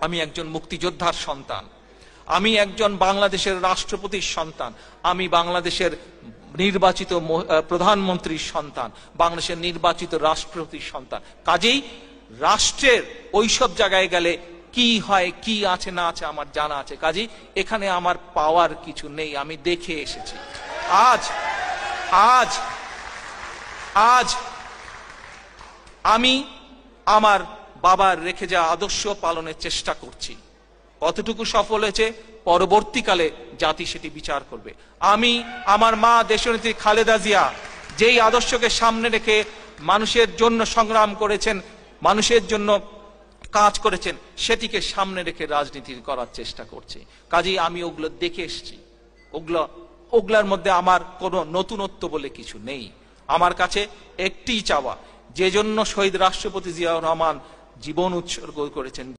আমি একজন মুক্তিযোদ্ধার সন্তান, আমি একজন বাংলাদেশের রাষ্ট্রপতির সন্তান, আমি বাংলাদেশের নির্বাচিত প্রধানমন্ত্রীর সন্তান, বাংলাদেশের নির্বাচিত রাষ্ট্রপতির সন্তান। কাজেই রাষ্ট্রের ওইসব জায়গায় গেলে কি হয়, কি আছে না আছে আমার জানা আছে। কাজেই এখানে আমার পাওয়ার কিছু নেই, আমি দেখে এসেছি। আজ আজ আজ আমি আমার বাবার রেখে যাওয়া আদর্শ পালনের চেষ্টা করছি। কতটুকু সফল হয়েছে পরবর্তীকালে জাতি সেটি বিচার করবে। আমি আমার মা দেশনেত্রী খালেদা জিয়া যেই আদর্শকে সামনে রেখে মানুষের জন্য সংগ্রাম করেছেন, মানুষের জন্য কাজ করেছেন, সেটিকে সামনে রেখে রাজনীতি করার চেষ্টা করছি। কাজেই আমি ওগুলো দেখে এসেছি। ওগুলার মধ্যে আমার কোনো নতুনত্ব বলে কিছু নেই। আমার কাছে একটিই চাওয়া, যে জন্য শহীদ রাষ্ট্রপতি জিয়াউর রহমান জীবন উৎসর্গ করেছেন,